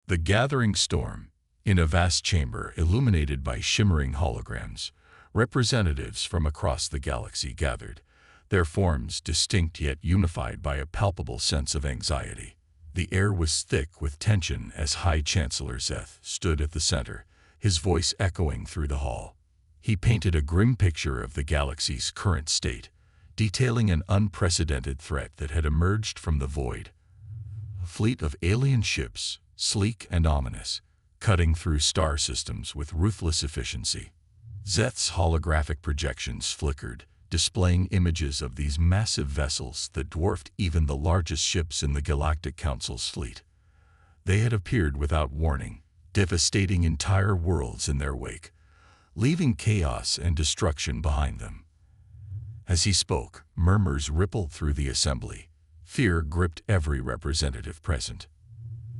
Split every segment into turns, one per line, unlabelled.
The gathering storm. In a vast chamber illuminated by shimmering holograms, representatives from across the galaxy gathered, their forms distinct yet unified by a palpable sense of anxiety. The air was thick with tension as High Chancellor Zeth stood at the center, his voice echoing through the hall. He painted a grim picture of the galaxy's current state, detailing an unprecedented threat that had emerged from the void. A fleet of alien ships, sleek and ominous, cutting through star systems with ruthless efficiency. Zeth's holographic projections flickered, displaying images of these massive vessels that dwarfed even the largest ships in the Galactic Council's fleet. They had appeared without warning, devastating entire worlds in their wake, leaving chaos and destruction behind them. As he spoke, murmurs rippled through the assembly. Fear gripped every representative present.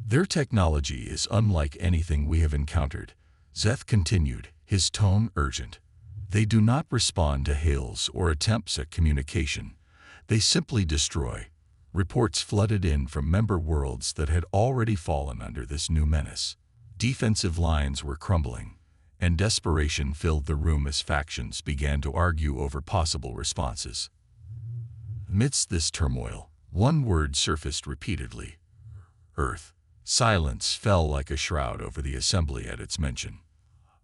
"Their technology is unlike anything we have encountered," Zeth continued, his tone urgent. "They do not respond to hails or attempts at communication. They simply destroy." Reports flooded in from member worlds that had already fallen under this new menace. Defensive lines were crumbling, and desperation filled the room as factions began to argue over possible responses. Amidst this turmoil, one word surfaced repeatedly: Earth. Silence fell like a shroud over the assembly at its mention.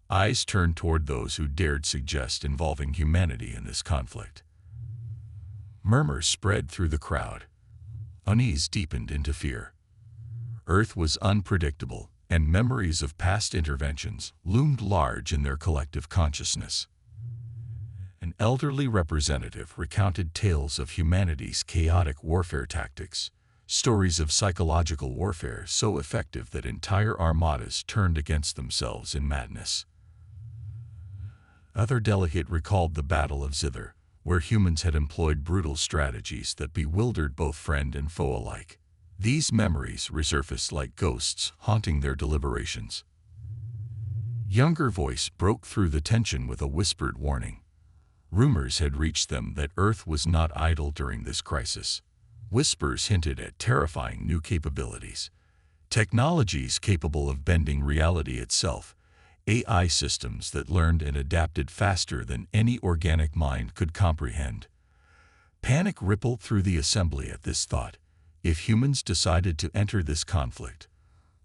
Eyes turned toward those who dared suggest involving humanity in this conflict. Murmurs spread through the crowd. Unease deepened into fear. Earth was unpredictable, and memories of past interventions loomed large in their collective consciousness. An elderly representative recounted tales of humanity's chaotic warfare tactics, stories of psychological warfare so effective that entire armadas turned against themselves in madness. Other delegate recalled the Battle of Zither, where humans had employed brutal strategies that bewildered both friend and foe alike. These memories resurfaced like ghosts haunting their deliberations. Younger voice broke through the tension with a whispered warning. Rumors had reached them that Earth was not idle during this crisis. Whispers hinted at terrifying new capabilities. Technologies capable of bending reality itself, AI systems that learned and adapted faster than any organic mind could comprehend. Panic rippled through the assembly at this thought. If humans decided to enter this conflict,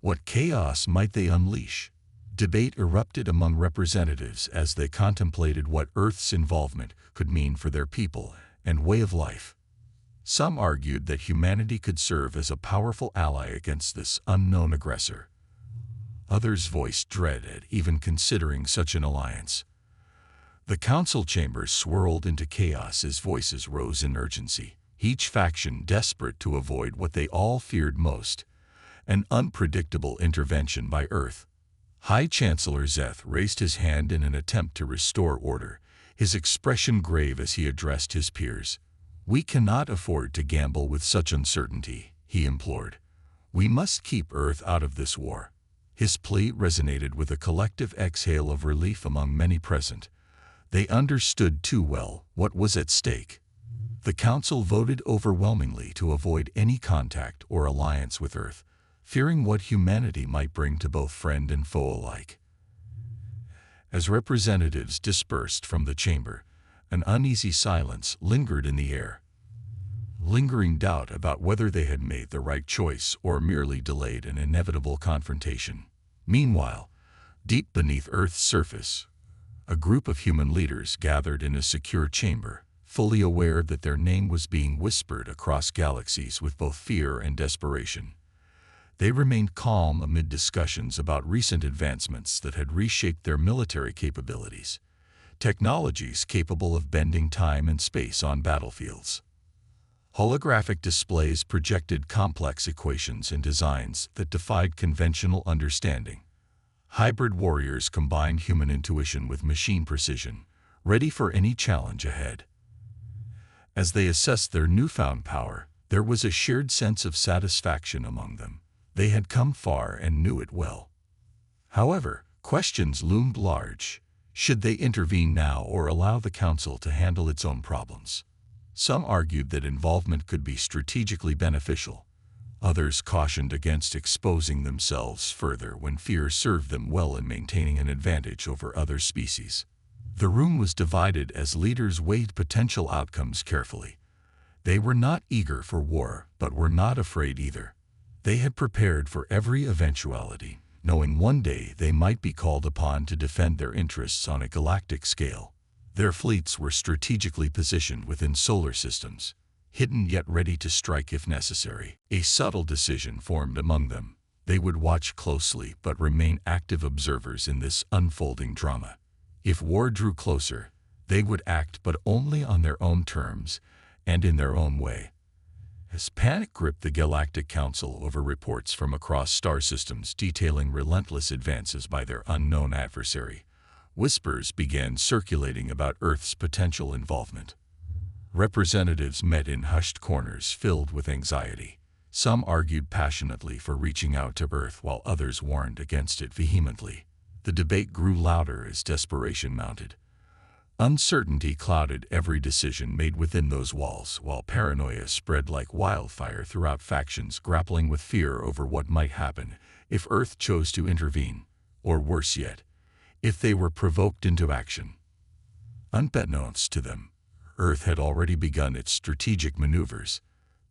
what chaos might they unleash? Debate erupted among representatives as they contemplated what Earth's involvement could mean for their people and way of life. Some argued that humanity could serve as a powerful ally against this unknown aggressor. Others voiced dread at even considering such an alliance. The council chambers swirled into chaos as voices rose in urgency, each faction desperate to avoid what they all feared most: an unpredictable intervention by Earth. High Chancellor Zeth raised his hand in an attempt to restore order, his expression grave as he addressed his peers. "We cannot afford to gamble with such uncertainty," he implored. "We must keep Earth out of this war." His plea resonated with a collective exhale of relief among many present. They understood too well what was at stake. The Council voted overwhelmingly to avoid any contact or alliance with Earth, fearing what humanity might bring to both friend and foe alike. As representatives dispersed from the chamber, an uneasy silence lingered in the air. Lingering doubt about whether they had made the right choice or merely delayed an inevitable confrontation. Meanwhile, deep beneath Earth's surface, a group of human leaders gathered in a secure chamber, fully aware that their name was being whispered across galaxies with both fear and desperation. They remained calm amid discussions about recent advancements that had reshaped their military capabilities, technologies capable of bending time and space on battlefields. Holographic displays projected complex equations and designs that defied conventional understanding. Hybrid warriors combined human intuition with machine precision, ready for any challenge ahead. As they assessed their newfound power, there was a shared sense of satisfaction among them. They had come far and knew it well. However, questions loomed large. Should they intervene now or allow the Council to handle its own problems? Some argued that involvement could be strategically beneficial. Others cautioned against exposing themselves further when fear served them well in maintaining an advantage over other species. The room was divided as leaders weighed potential outcomes carefully. They were not eager for war, but were not afraid either. They had prepared for every eventuality, knowing one day they might be called upon to defend their interests on a galactic scale. Their fleets were strategically positioned within solar systems, hidden yet ready to strike if necessary. A subtle decision formed among them. They would watch closely but remain active observers in this unfolding drama. If war drew closer, they would act, but only on their own terms and in their own way. As panic gripped the Galactic Council over reports from across star systems detailing relentless advances by their unknown adversary, whispers began circulating about Earth's potential involvement. Representatives met in hushed corners filled with anxiety. Some argued passionately for reaching out to Earth while others warned against it vehemently. The debate grew louder as desperation mounted. Uncertainty clouded every decision made within those walls, while paranoia spread like wildfire throughout factions grappling with fear over what might happen if Earth chose to intervene, or worse yet, if they were provoked into action. Unbeknownst to them, Earth had already begun its strategic maneuvers,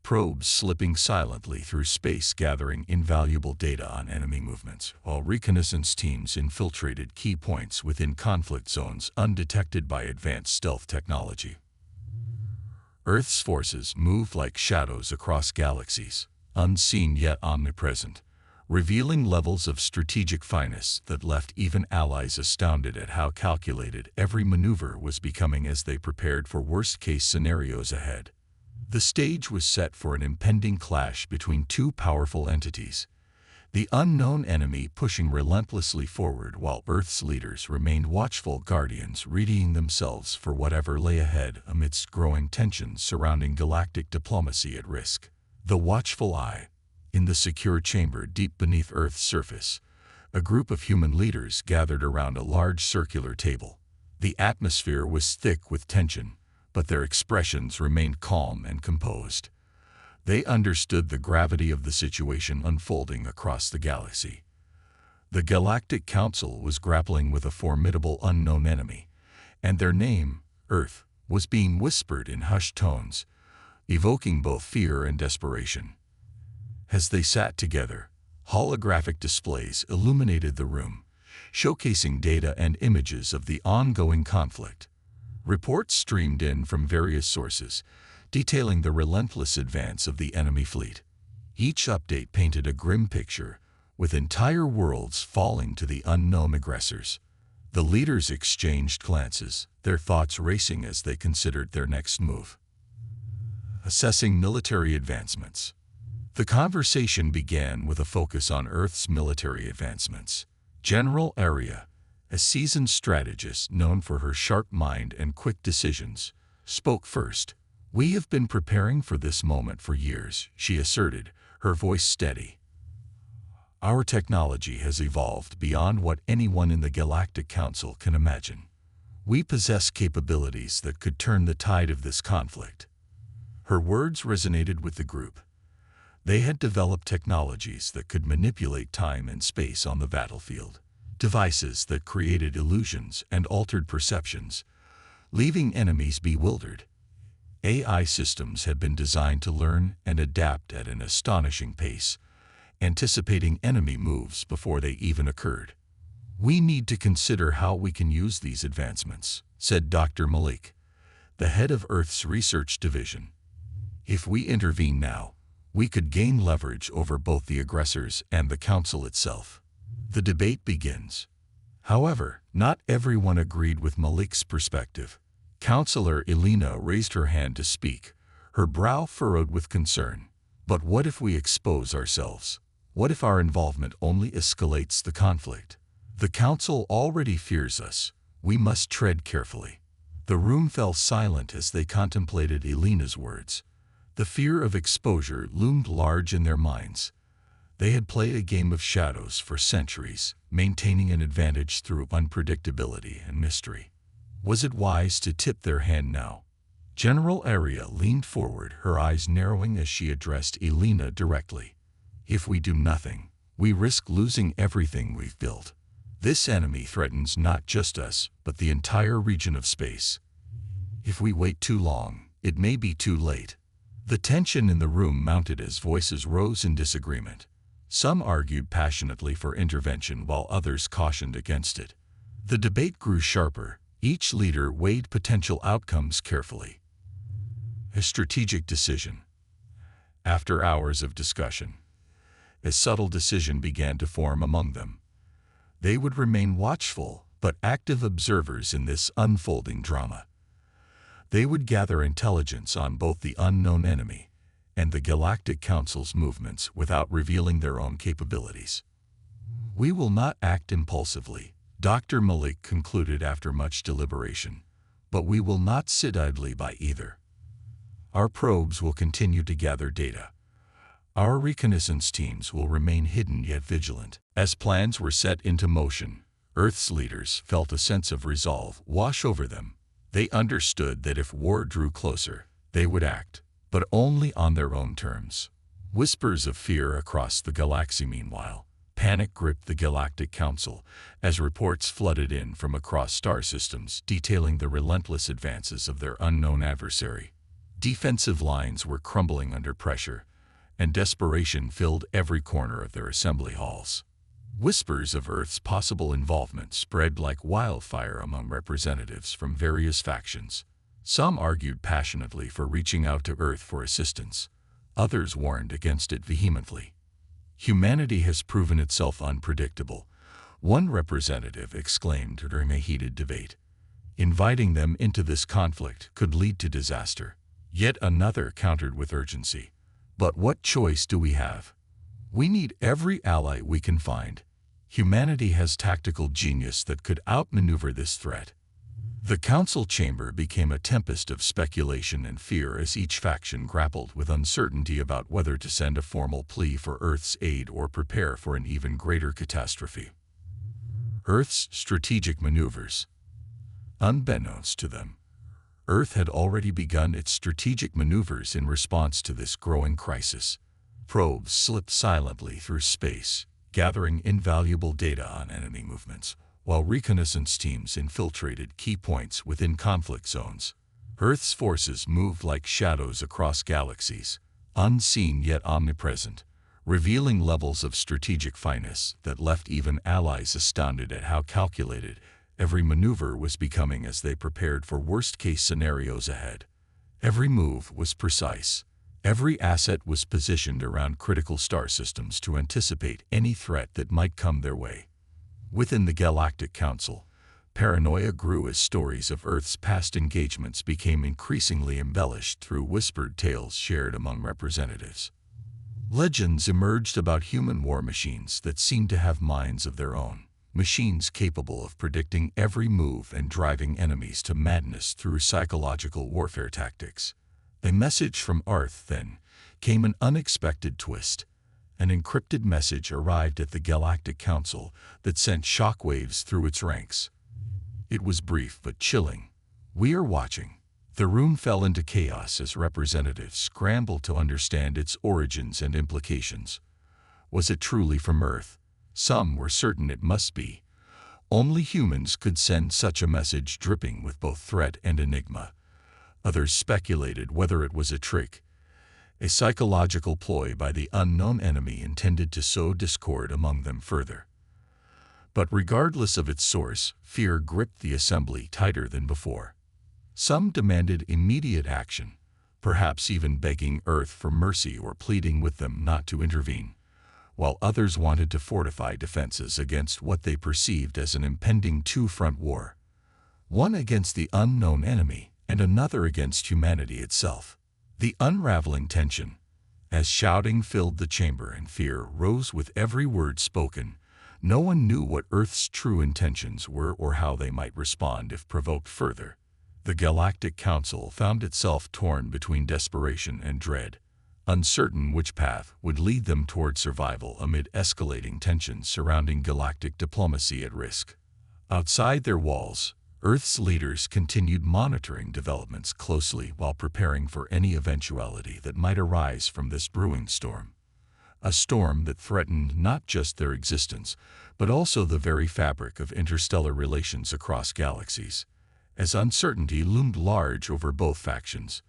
probes slipping silently through space gathering invaluable data on enemy movements, while reconnaissance teams infiltrated key points within conflict zones undetected by advanced stealth technology. Earth's forces moved like shadows across galaxies, unseen yet omnipresent, revealing levels of strategic finesse that left even allies astounded at how calculated every maneuver was becoming as they prepared for worst-case scenarios ahead. The stage was set for an impending clash between two powerful entities, the unknown enemy pushing relentlessly forward while Earth's leaders remained watchful guardians readying themselves for whatever lay ahead amidst growing tensions surrounding galactic diplomacy at risk. The watchful eye. In the secure chamber deep beneath Earth's surface, a group of human leaders gathered around a large circular table. The atmosphere was thick with tension, but their expressions remained calm and composed. They understood the gravity of the situation unfolding across the galaxy. The Galactic Council was grappling with a formidable unknown enemy, and their name, Earth, was being whispered in hushed tones, evoking both fear and desperation. As they sat together, holographic displays illuminated the room, showcasing data and images of the ongoing conflict. Reports streamed in from various sources, detailing the relentless advance of the enemy fleet. Each update painted a grim picture, with entire worlds falling to the unknown aggressors. The leaders exchanged glances, their thoughts racing as they considered their next move. Assessing military advancements. The conversation began with a focus on Earth's military advancements. General Aria, a seasoned strategist known for her sharp mind and quick decisions, spoke first. "We have been preparing for this moment for years," she asserted, her voice steady. "Our technology has evolved beyond what anyone in the Galactic Council can imagine. We possess capabilities that could turn the tide of this conflict." Her words resonated with the group. They had developed technologies that could manipulate time and space on the battlefield, devices that created illusions and altered perceptions, leaving enemies bewildered. AI systems had been designed to learn and adapt at an astonishing pace, anticipating enemy moves before they even occurred. "We need to consider how we can use these advancements," said Dr. Malik, the head of Earth's research division. "If we intervene now, we could gain leverage over both the aggressors and the Council itself." The debate begins. However, not everyone agreed with Malik's perspective. Counselor Elena raised her hand to speak, her brow furrowed with concern. "But what if we expose ourselves? What if our involvement only escalates the conflict? The Council already fears us. We must tread carefully." The room fell silent as they contemplated Elena's words. The fear of exposure loomed large in their minds. They had played a game of shadows for centuries, maintaining an advantage through unpredictability and mystery. Was it wise to tip their hand now? General Aria leaned forward, her eyes narrowing as she addressed Elena directly. If we do nothing, we risk losing everything we've built. This enemy threatens not just us, but the entire region of space. If we wait too long, it may be too late. The tension in the room mounted as voices rose in disagreement. Some argued passionately for intervention while others cautioned against it. The debate grew sharper. Each leader weighed potential outcomes carefully. A strategic decision. After hours of discussion, a subtle decision began to form among them. They would remain watchful, but active observers in this unfolding drama. They would gather intelligence on both the unknown enemy and the Galactic Council's movements without revealing their own capabilities. We will not act impulsively, Dr. Malik concluded after much deliberation, but we will not sit idly by either. Our probes will continue to gather data. Our reconnaissance teams will remain hidden yet vigilant. As plans were set into motion, Earth's leaders felt a sense of resolve wash over them. They understood that if war drew closer, they would act, but only on their own terms. Whispers of fear across the galaxy meanwhile. Panic gripped the Galactic Council as reports flooded in from across star systems detailing the relentless advances of their unknown adversary. Defensive lines were crumbling under pressure, and desperation filled every corner of their assembly halls. Whispers of Earth's possible involvement spread like wildfire among representatives from various factions. Some argued passionately for reaching out to Earth for assistance. Others warned against it vehemently. Humanity has proven itself unpredictable, one representative exclaimed during a heated debate. Inviting them into this conflict could lead to disaster. Yet another countered with urgency. But what choice do we have? We need every ally we can find. Humanity has tactical genius that could outmaneuver this threat. The council chamber became a tempest of speculation and fear as each faction grappled with uncertainty about whether to send a formal plea for Earth's aid or prepare for an even greater catastrophe. Earth's strategic maneuvers. Unbeknownst to them, Earth had already begun its strategic maneuvers in response to this growing crisis. Probes slipped silently through space, gathering invaluable data on enemy movements, while reconnaissance teams infiltrated key points within conflict zones. Earth's forces moved like shadows across galaxies, unseen yet omnipresent, revealing levels of strategic finesse that left even allies astounded at how calculated every maneuver was becoming as they prepared for worst-case scenarios ahead. Every move was precise. Every asset was positioned around critical star systems to anticipate any threat that might come their way. Within the Galactic Council, paranoia grew as stories of Earth's past engagements became increasingly embellished through whispered tales shared among representatives. Legends emerged about human war machines that seemed to have minds of their own. Machines capable of predicting every move and driving enemies to madness through psychological warfare tactics. A message from Earth, then, came an unexpected twist. An encrypted message arrived at the Galactic Council that sent shockwaves through its ranks. It was brief but chilling. "We are watching." The room fell into chaos as representatives scrambled to understand its origins and implications. Was it truly from Earth? Some were certain it must be. Only humans could send such a message dripping with both threat and enigma. Others speculated whether it was a trick, a psychological ploy by the unknown enemy intended to sow discord among them further. But regardless of its source, fear gripped the assembly tighter than before. Some demanded immediate action, perhaps even begging Earth for mercy or pleading with them not to intervene, while others wanted to fortify defenses against what they perceived as an impending two-front war, one against the unknown enemy and another against humanity itself. The unraveling tension, as shouting filled the chamber and fear rose with every word spoken, no one knew what Earth's true intentions were or how they might respond if provoked further. The Galactic Council found itself torn between desperation and dread, uncertain which path would lead them toward survival amid escalating tensions surrounding galactic diplomacy at risk. Outside their walls, Earth's leaders continued monitoring developments closely while preparing for any eventuality that might arise from this brewing storm. a storm that threatened not just their existence, but also the very fabric of interstellar relations across galaxies. As uncertainty loomed large over both factions,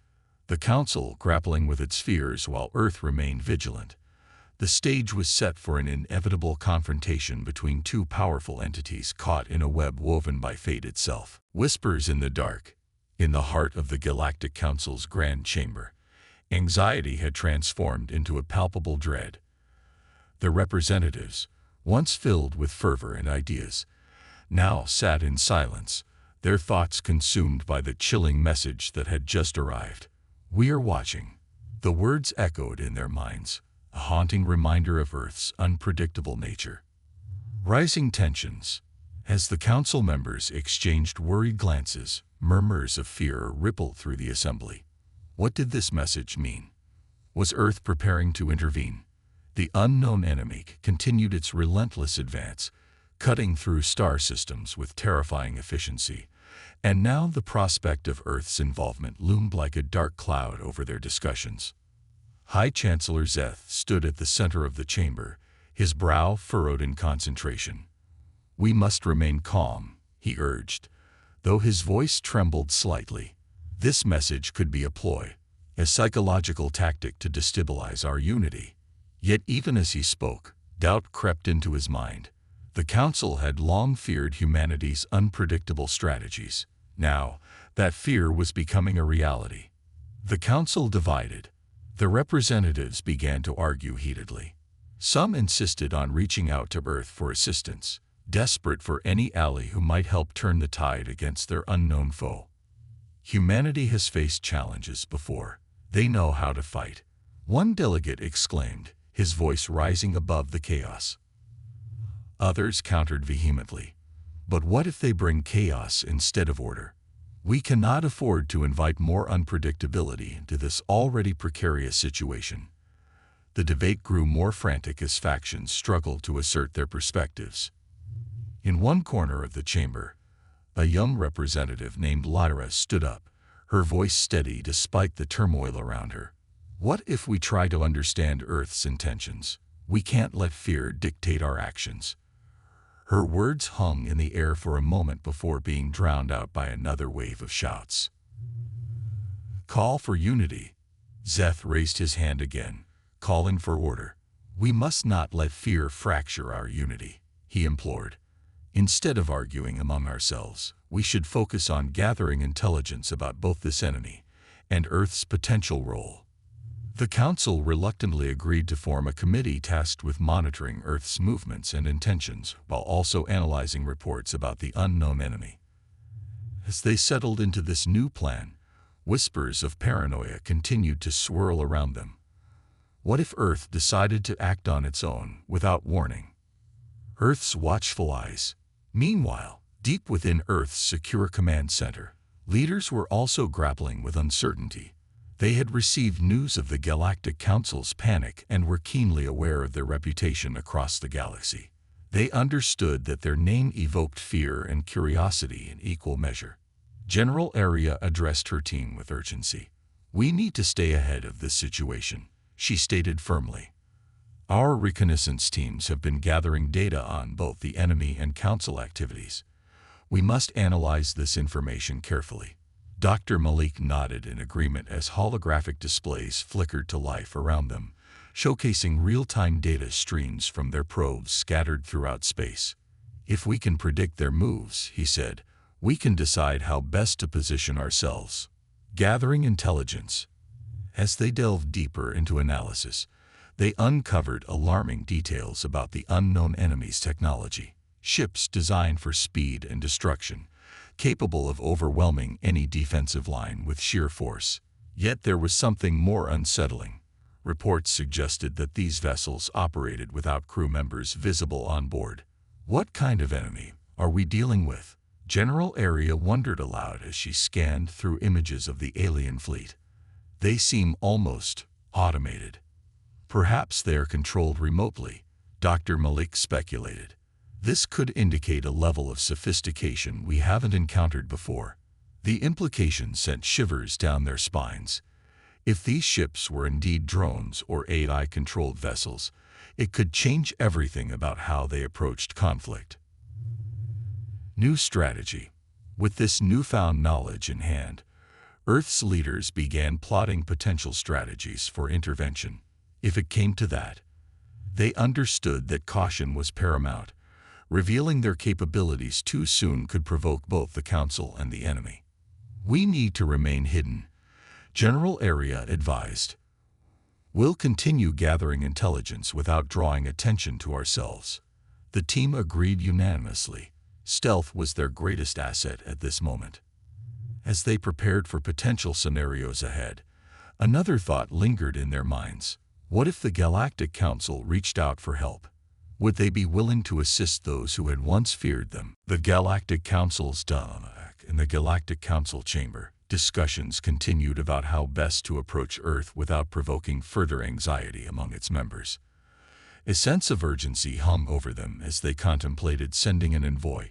the Council grappling with its fears while Earth remained vigilant, the stage was set for an inevitable confrontation between two powerful entities caught in a web woven by fate itself. Whispers in the dark. In the heart of the Galactic Council's grand chamber, anxiety had transformed into a palpable dread. The representatives, once filled with fervor and ideas, now sat in silence, their thoughts consumed by the chilling message that had just arrived. "We are watching." The words echoed in their minds, a haunting reminder of Earth's unpredictable nature. Rising tensions. As the council members exchanged worried glances, murmurs of fear rippled through the assembly. What did this message mean? Was Earth preparing to intervene? The unknown enemy continued its relentless advance, cutting through star systems with terrifying efficiency, and now the prospect of Earth's involvement loomed like a dark cloud over their discussions. High Chancellor Zeth stood at the center of the chamber, his brow furrowed in concentration. "We must remain calm," he urged, though his voice trembled slightly. This message could be a ploy, a psychological tactic to destabilize our unity. Yet even as he spoke, doubt crept into his mind. The Council had long feared humanity's unpredictable strategies. Now, that fear was becoming a reality. The Council divided. The representatives began to argue heatedly. Some insisted on reaching out to Earth for assistance, desperate for any ally who might help turn the tide against their unknown foe. Humanity has faced challenges before. They know how to fight. One delegate exclaimed, his voice rising above the chaos. Others countered vehemently. But what if they bring chaos instead of order? We cannot afford to invite more unpredictability into this already precarious situation. The debate grew more frantic as factions struggled to assert their perspectives. In one corner of the chamber, a young representative named Lyra stood up, her voice steady despite the turmoil around her. "What if we try to understand Earth's intentions? We can't let fear dictate our actions." Her words hung in the air for a moment before being drowned out by another wave of shouts. "Call for unity." Zeth raised his hand again, calling for order. "We must not let fear fracture our unity," he implored. "Instead of arguing among ourselves, we should focus on gathering intelligence about both this enemy and Earth's potential role." The Council reluctantly agreed to form a committee tasked with monitoring Earth's movements and intentions while also analyzing reports about the unknown enemy. As they settled into this new plan, whispers of paranoia continued to swirl around them. What if Earth decided to act on its own without warning? Earth's watchful eyes. Meanwhile, deep within Earth's secure command center, leaders were also grappling with uncertainty. They had received news of the Galactic Council's panic and were keenly aware of their reputation across the galaxy. They understood that their name evoked fear and curiosity in equal measure. General Aria addressed her team with urgency. "We need to stay ahead of this situation," she stated firmly. "Our reconnaissance teams have been gathering data on both the enemy and Council activities. We must analyze this information carefully." Dr. Malik nodded in agreement as holographic displays flickered to life around them, showcasing real-time data streams from their probes scattered throughout space. "If we can predict their moves," he said, "we can decide how best to position ourselves." Gathering intelligence. As they delved deeper into analysis, they uncovered alarming details about the unknown enemy's technology. Ships designed for speed and destruction, capable of overwhelming any defensive line with sheer force. Yet there was something more unsettling. Reports suggested that these vessels operated without crew members visible on board. What kind of enemy are we dealing with? General Aria wondered aloud as she scanned through images of the alien fleet. They seem almost automated. Perhaps they are controlled remotely, Dr. Malik speculated. This could indicate a level of sophistication we haven't encountered before. The implication sent shivers down their spines. If these ships were indeed drones or AI-controlled vessels, It could change everything about how they approached conflict. New strategy. With this newfound knowledge in hand, Earth's leaders began plotting potential strategies for intervention. If it came to that, they understood that caution was paramount. Revealing their capabilities too soon could provoke both the Council and the enemy. "We need to remain hidden," General Area advised. "We'll continue gathering intelligence without drawing attention to ourselves." The team agreed unanimously. Stealth was their greatest asset at this moment. As they prepared for potential scenarios ahead, another thought lingered in their minds. What if the Galactic Council reached out for help? Would they be willing to assist those who had once feared them? The Galactic Council's in the Galactic Council chamber, discussions continued about how best to approach Earth without provoking further anxiety among its members. A sense of urgency hung over them as they contemplated sending an envoy,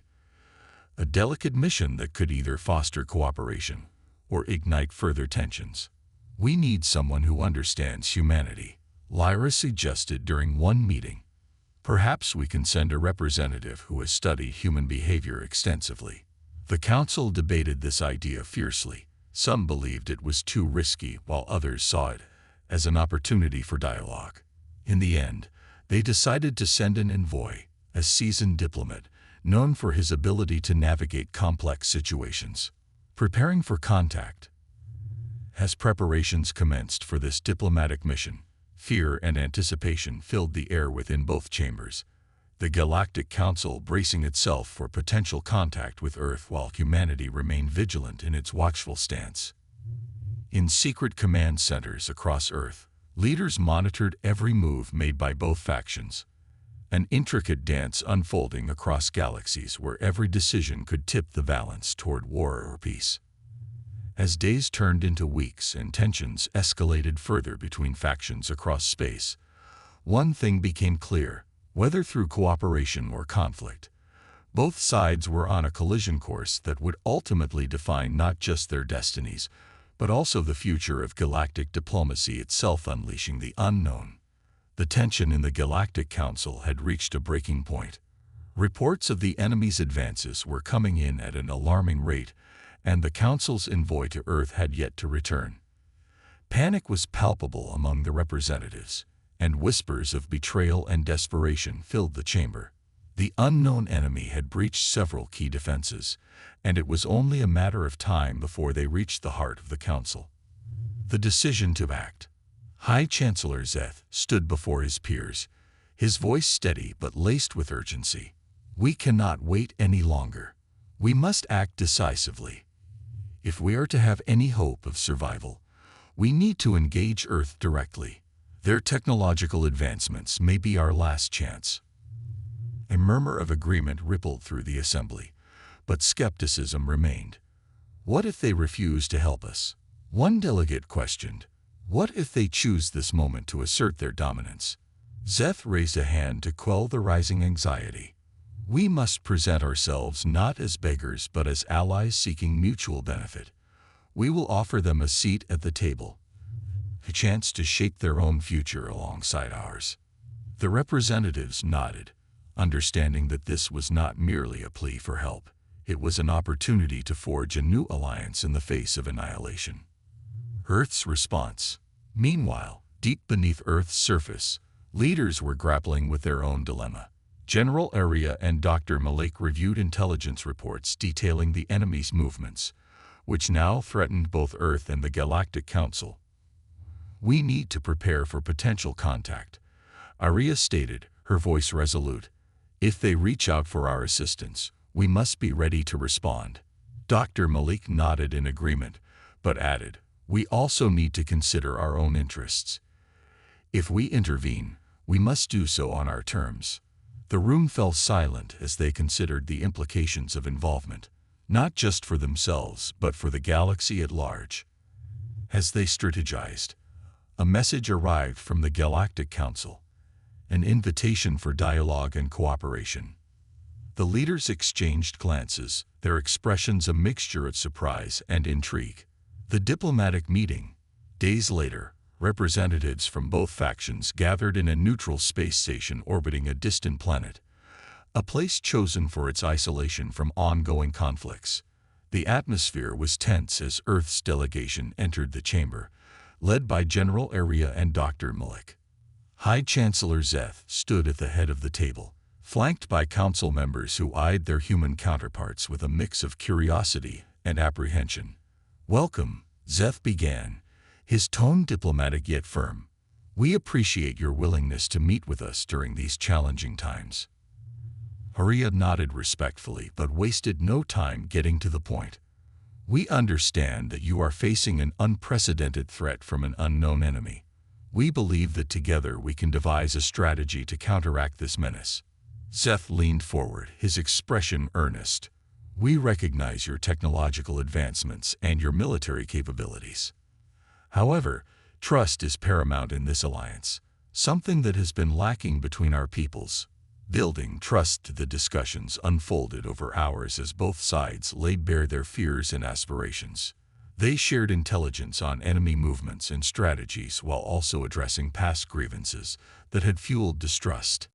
a delicate mission that could either foster cooperation or ignite further tensions. "We need someone who understands humanity," Lyra suggested during one meeting. "Perhaps we can send a representative who has studied human behavior extensively." The Council debated this idea fiercely. Some believed it was too risky, while others saw it as an opportunity for dialogue. In the end, they decided to send an envoy, a seasoned diplomat, known for his ability to navigate complex situations. Preparing for contact. As preparations commenced for this diplomatic mission, fear and anticipation filled the air within both chambers. The Galactic Council bracing itself for potential contact with Earth while humanity remained vigilant in its watchful stance. In secret command centers across Earth, leaders monitored every move made by both factions, an intricate dance unfolding across galaxies where every decision could tip the balance toward war or peace. As days turned into weeks and tensions escalated further between factions across space, one thing became clear: whether through cooperation or conflict, both sides were on a collision course that would ultimately define not just their destinies, but also the future of galactic diplomacy itself. Unleashing the unknown. The tension in the Galactic Council had reached a breaking point. Reports of the enemy's advances were coming in at an alarming rate, and the Council's envoy to Earth had yet to return. Panic was palpable among the representatives, and whispers of betrayal and desperation filled the chamber. The unknown enemy had breached several key defenses, and it was only a matter of time before they reached the heart of the Council. The decision to act. High Chancellor Zeth stood before his peers, his voice steady but laced with urgency. "We cannot wait any longer. We must act decisively. If we are to have any hope of survival, we need to engage Earth directly. Their technological advancements may be our last chance." A murmur of agreement rippled through the assembly, but skepticism remained. "What if they refuse to help us?" One delegate questioned. "What if they choose this moment to assert their dominance?" Zeth raised a hand to quell the rising anxiety. "We must present ourselves not as beggars but as allies seeking mutual benefit. We will offer them a seat at the table, a chance to shape their own future alongside ours." The representatives nodded, understanding that this was not merely a plea for help. It was an opportunity to forge a new alliance in the face of annihilation. Earth's response. Meanwhile, deep beneath Earth's surface, leaders were grappling with their own dilemma. General Arya and Dr. Malik reviewed intelligence reports detailing the enemy's movements, which now threatened both Earth and the Galactic Council. "We need to prepare for potential contact," Arya stated, her voice resolute. "If they reach out for our assistance, we must be ready to respond." Dr. Malik nodded in agreement, but added, "We also need to consider our own interests. If we intervene, we must do so on our terms." The room fell silent as they considered the implications of involvement, not just for themselves but for the galaxy at large. As they strategized, a message arrived from the Galactic Council, an invitation for dialogue and cooperation. The leaders exchanged glances, their expressions a mixture of surprise and intrigue. The diplomatic meeting. Days later, representatives from both factions gathered in a neutral space station orbiting a distant planet, a place chosen for its isolation from ongoing conflicts. The atmosphere was tense as Earth's delegation entered the chamber, led by General Area and Dr. Malik. High Chancellor Zeth stood at the head of the table, flanked by council members who eyed their human counterparts with a mix of curiosity and apprehension. "Welcome," Zeth began, his tone diplomatic yet firm. "We appreciate your willingness to meet with us during these challenging times." Haria nodded respectfully but wasted no time getting to the point. "We understand that you are facing an unprecedented threat from an unknown enemy. We believe that together we can devise a strategy to counteract this menace." Zeth leaned forward, his expression earnest. "We recognize your technological advancements and your military capabilities. However, trust is paramount in this alliance, something that has been lacking between our peoples." Building trust, the discussions unfolded over hours as both sides laid bare their fears and aspirations. They shared intelligence on enemy movements and strategies while also addressing past grievances that had fueled distrust.